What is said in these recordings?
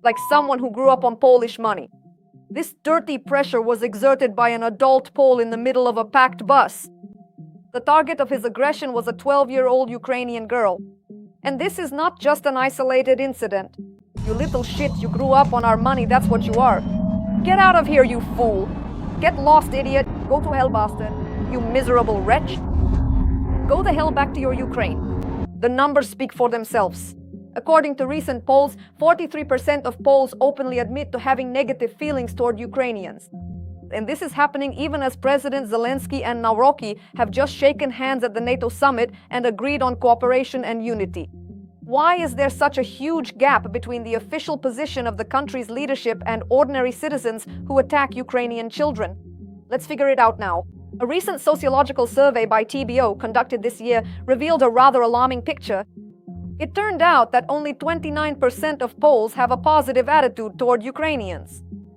like someone who grew up on Polish money. This dirty pressure was exerted by an adult Pole in the middle of a packed bus. The target of his aggression was a 12-year-old Ukrainian girl. And this is not just an isolated incident. You little shit, you grew up on our money, that's what you are. Get out of here, you fool. Get lost, idiot. Go to hell, bastard. You miserable wretch. Go the hell back to your Ukraine. The numbers speak for themselves. According to recent polls, 43% of Poles openly admit to having negative feelings toward Ukrainians. And this is happening even as President Zelenskyy and Nawrocki have just shaken hands at the NATO summit and agreed on cooperation and unity. Why is there such a huge gap between the official position of the country's leadership and ordinary citizens who attack Ukrainian children? Let's figure it out now. A recent sociological survey by TBO conducted this year revealed a rather alarming picture. It turned out that only 29% of Poles have a positive attitude toward Ukrainians.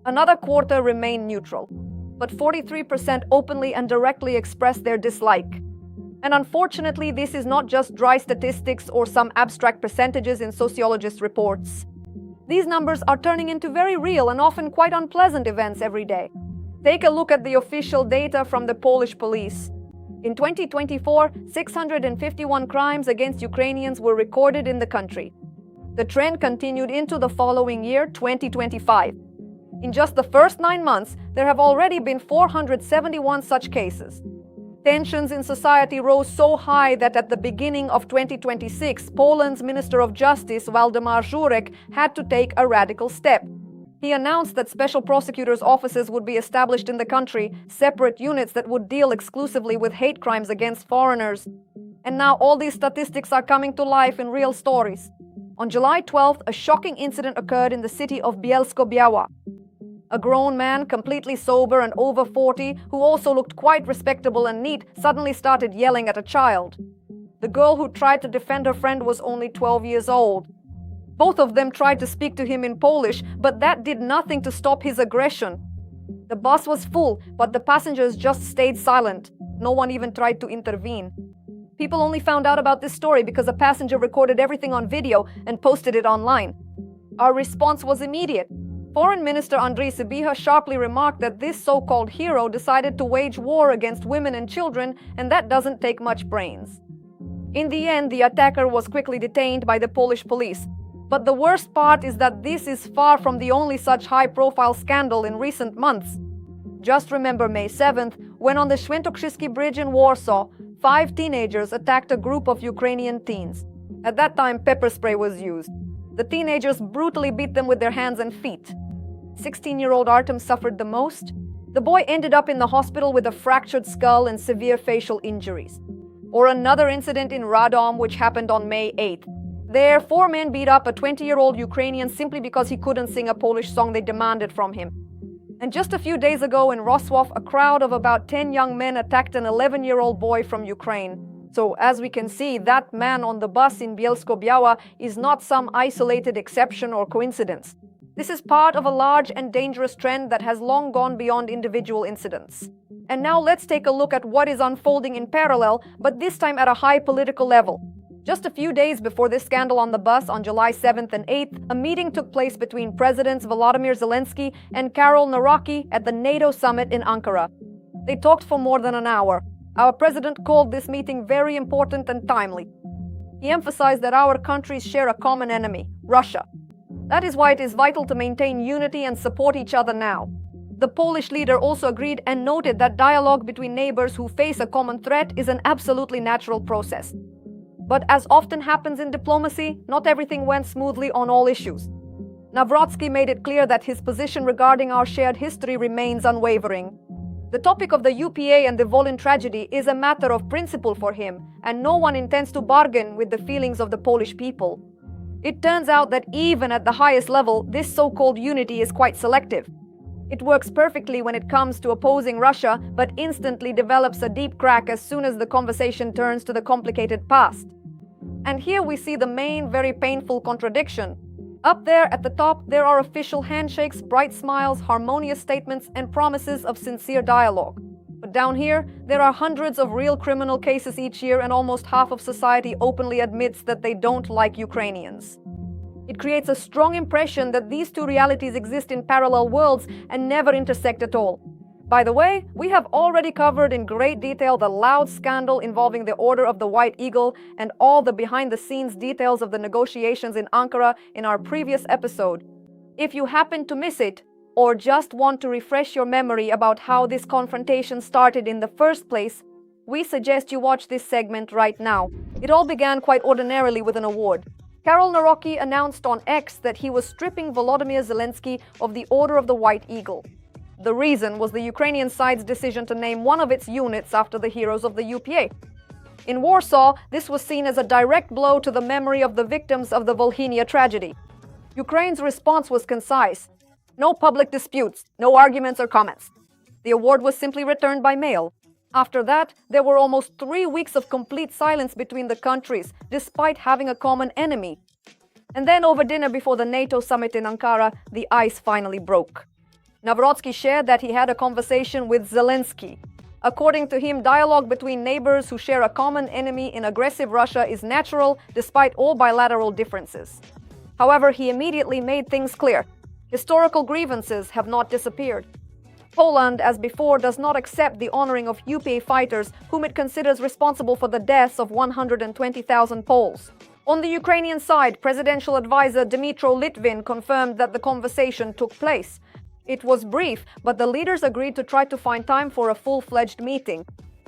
Another quarter remain neutral, but 43% openly and directly express their dislike. And unfortunately, this is not just dry statistics or some abstract percentages in sociologist reports. These numbers are turning into very real and often quite unpleasant events every day. Take a look at the official data from the Polish police. In 2024, 651 crimes against Ukrainians were recorded in the country. The trend continued into the following year, 2025. In just the first 9 months, there have already been 471 such cases. Tensions in society rose so high that at the beginning of 2026, Poland's Minister of Justice, Waldemar Żurek, had to take a radical step. He announced that special prosecutors' offices would be established in the country, separate units that would deal exclusively with hate crimes against foreigners. And now all these statistics are coming to life in real stories. On July 12th, a shocking incident occurred in the city of Bielsko-Biała. A grown man, completely sober and over 40, who also looked quite respectable and neat, suddenly started yelling at a child. The girl who tried to defend her friend was only 12 years old. Both of them tried to speak to him in Polish, but that did nothing to stop his aggression. The bus was full, but the passengers just stayed silent. No one even tried to intervene. People only found out about this story because a passenger recorded everything on video and posted it online. Our response was immediate. Foreign Minister Andrii Sybiha sharply remarked that this so-called hero decided to wage war against women and children, and that doesn't take much brains. In the end, the attacker was quickly detained by the Polish police. But the worst part is that this is far from the only such high-profile scandal in recent months. Just remember May 7th, when on the Świętokrzyski Bridge in Warsaw, 5 teenagers attacked a group of Ukrainian teens. At that time, pepper spray was used. The teenagers brutally beat them with their hands and feet. 16-year-old Artem suffered the most. The boy ended up in the hospital with a fractured skull and severe facial injuries. Or another incident in Radom, which happened on May 8th. There, 4 men beat up a 20-year-old Ukrainian simply because he couldn't sing a Polish song they demanded from him. And just a few days ago in Wrocław, a crowd of about 10 young men attacked an 11-year-old boy from Ukraine. So, as we can see, that man on the bus in Bielsko-Biała is not some isolated exception or coincidence. This is part of a large and dangerous trend that has long gone beyond individual incidents. And now let's take a look at what is unfolding in parallel, but this time at a high political level. Just a few days before this scandal on the bus on July 7th and 8th, a meeting took place between Presidents Volodymyr Zelenskyy and Karol Nawrocki at the NATO summit in Ankara. They talked for more than an hour. Our president called this meeting very important and timely. He emphasized that our countries share a common enemy, Russia. That is why it is vital to maintain unity and support each other now. The Polish leader also agreed and noted that dialogue between neighbors who face a common threat is an absolutely natural process. But as often happens in diplomacy, not everything went smoothly on all issues. Nawrocki made it clear that his position regarding our shared history remains unwavering. The topic of the UPA and the Volyn tragedy is a matter of principle for him, and no one intends to bargain with the feelings of the Polish people. It turns out that even at the highest level, this so-called unity is quite selective. It works perfectly when it comes to opposing Russia, but instantly develops a deep crack as soon as the conversation turns to the complicated past. And here we see the main, very painful contradiction. Up there at the top, there are official handshakes, bright smiles, harmonious statements, and promises of sincere dialogue. But down here, there are hundreds of real criminal cases each year, and almost half of society openly admits that they don't like Ukrainians. It creates a strong impression that these two realities exist in parallel worlds and never intersect at all. By the way, we have already covered in great detail the loud scandal involving the Order of the White Eagle and all the behind-the-scenes details of the negotiations in Ankara in our previous episode. If you happen to miss it, or just want to refresh your memory about how this confrontation started in the first place, we suggest you watch this segment right now. It all began quite ordinarily with an award. Karol Nawrocki announced on X that he was stripping Volodymyr Zelenskyy of the Order of the White Eagle. The reason was the Ukrainian side's decision to name one of its units after the heroes of the UPA. In Warsaw, this was seen as a direct blow to the memory of the victims of the Volhynia tragedy. Ukraine's response was concise. No public disputes, no arguments or comments. The award was simply returned by mail. After that, there were almost 3 weeks of complete silence between the countries, despite having a common enemy. And then over dinner before the NATO summit in Ankara, the ice finally broke. Nawrocki shared that he had a conversation with Zelenskyy. According to him, dialogue between neighbors who share a common enemy in aggressive Russia is natural, despite all bilateral differences. However, he immediately made things clear. Historical grievances have not disappeared. Poland, as before, does not accept the honoring of UPA fighters, whom it considers responsible for the deaths of 120,000 Poles. On the Ukrainian side, presidential advisor Dmytro Litvin confirmed that the conversation took place. It was brief, but the leaders agreed to try to find time for a full-fledged meeting.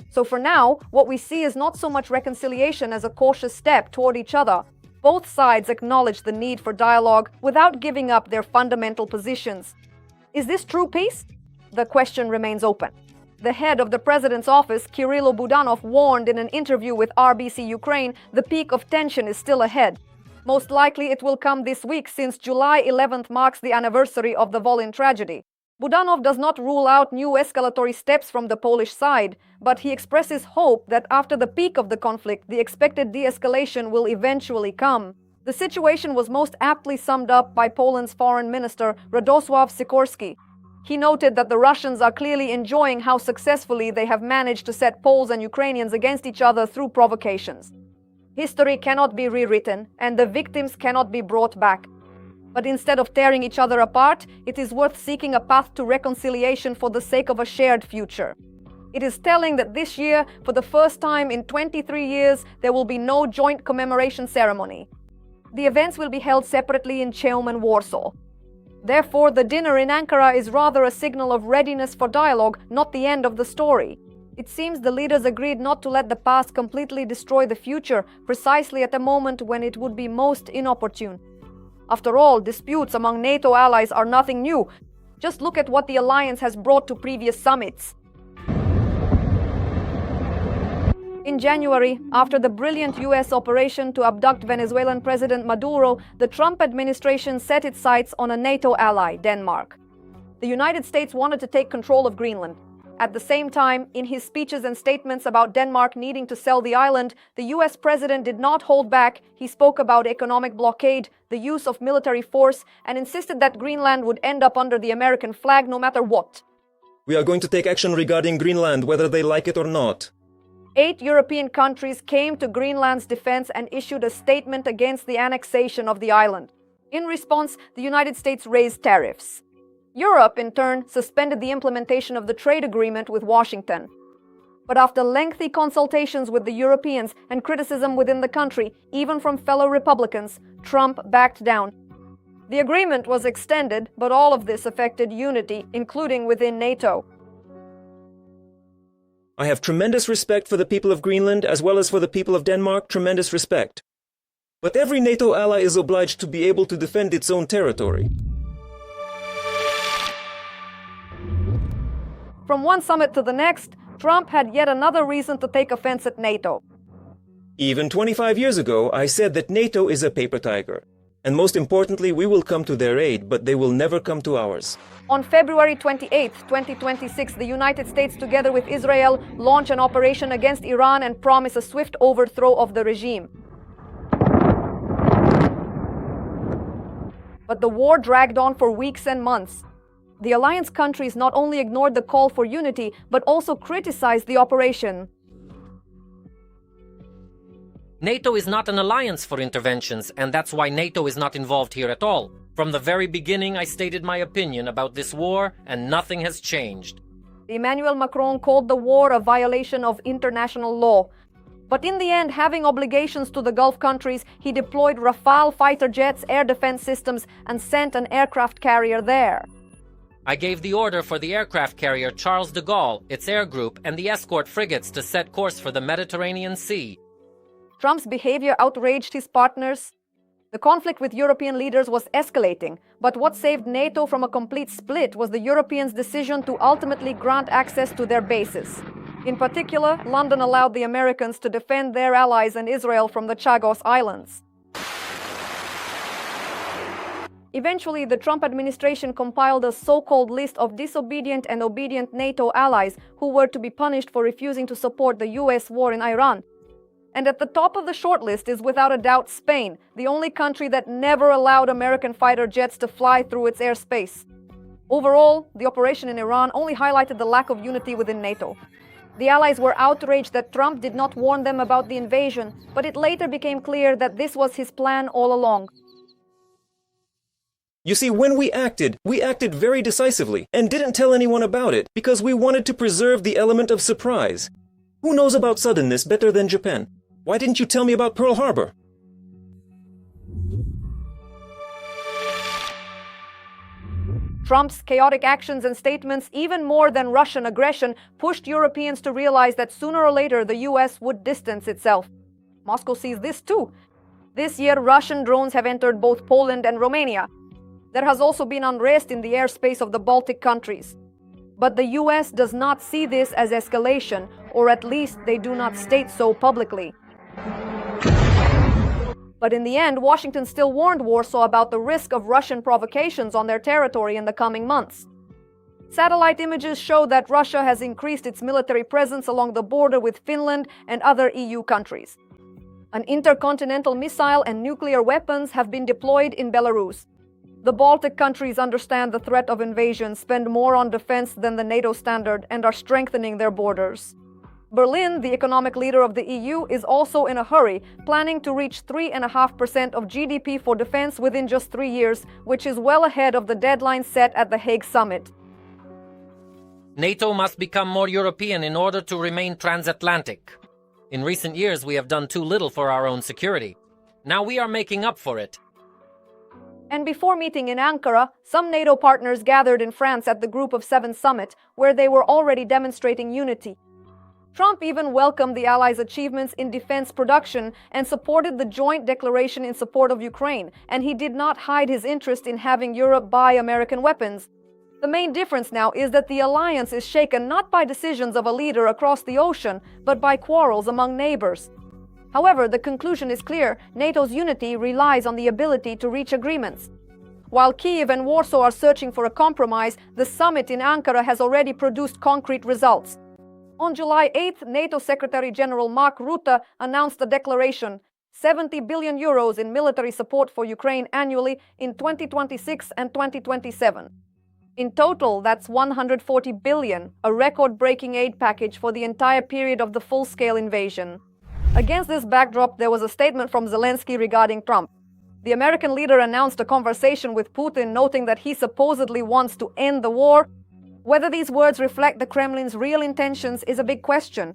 So for now, what we see is not so much reconciliation as a cautious step toward each other. Both sides acknowledge the need for dialogue without giving up their fundamental positions. Is this true peace? The question remains open. The head of the president's office, Kyrylo Budanov, warned in an interview with RBC Ukraine the peak of tension is still ahead. Most likely it will come this week, since July 11th marks the anniversary of the Volyn tragedy. Budanov does not rule out new escalatory steps from the Polish side, but he expresses hope that after the peak of the conflict, the expected de-escalation will eventually come. The situation was most aptly summed up by Poland's foreign minister, Radosław Sikorski. He noted that the Russians are clearly enjoying how successfully they have managed to set Poles and Ukrainians against each other through provocations. History cannot be rewritten, and the victims cannot be brought back. But instead of tearing each other apart, it is worth seeking a path to reconciliation for the sake of a shared future. It is telling that this year, for the first time in 23 years, there will be no joint commemoration ceremony. The events will be held separately in Chełm and Warsaw. Therefore, the dinner in Ankara is rather a signal of readiness for dialogue, not the end of the story. It seems the leaders agreed not to let the past completely destroy the future, precisely at a moment when it would be most inopportune. After all, disputes among NATO allies are nothing new. Just look at what the alliance has brought to previous summits. In January, after the brilliant US operation to abduct Venezuelan President Maduro, the Trump administration set its sights on a NATO ally, Denmark. The United States wanted to take control of Greenland. At the same time, in his speeches and statements about Denmark needing to sell the island, the US president did not hold back. He spoke about economic blockade, the use of military force, and insisted that Greenland would end up under the American flag no matter what. We are going to take action regarding Greenland, whether they like it or not. 8 European countries came to Greenland's defense and issued a statement against the annexation of the island. In response, the United States raised tariffs. Europe, in turn, suspended the implementation of the trade agreement with Washington. But after lengthy consultations with the Europeans and criticism within the country, even from fellow Republicans, Trump backed down. The agreement was extended, but all of this affected unity, including within NATO. I have tremendous respect for the people of Greenland as well as for the people of Denmark, tremendous respect. But every NATO ally is obliged to be able to defend its own territory. From one summit to the next, Trump had yet another reason to take offense at NATO. Even 25 years ago, I said that NATO is a paper tiger. And most importantly, we will come to their aid, but they will never come to ours. On February 28, 2026, the United States, together with Israel, launched an operation against Iran and promised a swift overthrow of the regime. But the war dragged on for weeks and months. The alliance countries not only ignored the call for unity, but also criticized the operation. NATO is not an alliance for interventions, and that's why NATO is not involved here at all. From the very beginning, I stated my opinion about this war, and nothing has changed. Emmanuel Macron called the war a violation of international law. But in the end, having obligations to the Gulf countries, he deployed Rafale fighter jets, air defense systems, and sent an aircraft carrier there. I gave the order for the aircraft carrier Charles de Gaulle, its air group, and the escort frigates to set course for the Mediterranean Sea. Trump's behavior outraged his partners. The conflict with European leaders was escalating, but what saved NATO from a complete split was the Europeans' decision to ultimately grant access to their bases. In particular, London allowed the Americans to defend their allies and Israel from the Chagos Islands. Eventually, the Trump administration compiled a so-called list of disobedient and obedient NATO allies who were to be punished for refusing to support the US war in Iran. And at the top of the shortlist is without a doubt Spain, the only country that never allowed American fighter jets to fly through its airspace. Overall, the operation in Iran only highlighted the lack of unity within NATO. The allies were outraged that Trump did not warn them about the invasion, but it later became clear that this was his plan all along. You see, when we acted very decisively and didn't tell anyone about it because we wanted to preserve the element of surprise. Who knows about suddenness better than Japan? Why didn't you tell me about Pearl Harbor? Trump's chaotic actions and statements, even more than Russian aggression, pushed Europeans to realize that sooner or later the US would distance itself. Moscow sees this too. This year, Russian drones have entered both Poland and Romania. There has also been unrest in the airspace of the Baltic countries. But the US does not see this as escalation, or at least they do not state so publicly. But in the end, Washington still warned Warsaw about the risk of Russian provocations on their territory in the coming months. Satellite images show that Russia has increased its military presence along the border with Finland and other EU countries. An intercontinental missile and nuclear weapons have been deployed in Belarus. The Baltic countries understand the threat of invasion, spend more on defense than the NATO standard, and are strengthening their borders. Berlin, the economic leader of the EU, is also in a hurry, planning to reach 3.5% of GDP for defense within just 3 years, which is well ahead of the deadline set at the Hague summit. NATO must become more European in order to remain transatlantic. In recent years, we have done too little for our own security. Now we are making up for it. And before meeting in Ankara, some NATO partners gathered in France at the Group of Seven summit, where they were already demonstrating unity. Trump even welcomed the Allies' achievements in defense production and supported the joint declaration in support of Ukraine, and he did not hide his interest in having Europe buy American weapons. The main difference now is that the alliance is shaken not by decisions of a leader across the ocean, but by quarrels among neighbors. However, the conclusion is clear: NATO's unity relies on the ability to reach agreements. While Kyiv and Warsaw are searching for a compromise, the summit in Ankara has already produced concrete results. On July 8th, NATO Secretary-General Mark Rutte announced a declaration: 70 billion euros in military support for Ukraine annually in 2026 and 2027. In total, that's 140 billion, a record-breaking aid package for the entire period of the full-scale invasion. Against this backdrop, there was a statement from Zelenskyy regarding Trump. The American leader announced a conversation with Putin, noting that he supposedly wants to end the war. Whether these words reflect the Kremlin's real intentions is a big question.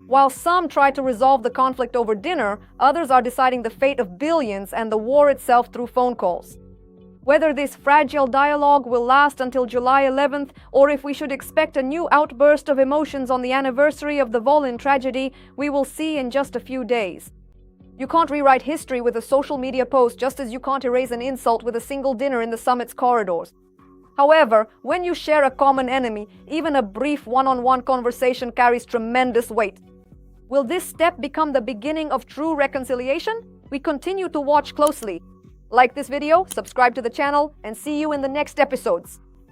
While some try to resolve the conflict over dinner, others are deciding the fate of billions and the war itself through phone calls. Whether this fragile dialogue will last until July 11th, or if we should expect a new outburst of emotions on the anniversary of the Volyn tragedy, we will see in just a few days. You can't rewrite history with a social media post, just as you can't erase an insult with a single dinner in the summit's corridors. However, when you share a common enemy, even a brief one-on-one conversation carries tremendous weight. Will this step become the beginning of true reconciliation? We continue to watch closely. Like this video, subscribe to the channel, and see you in the next episodes.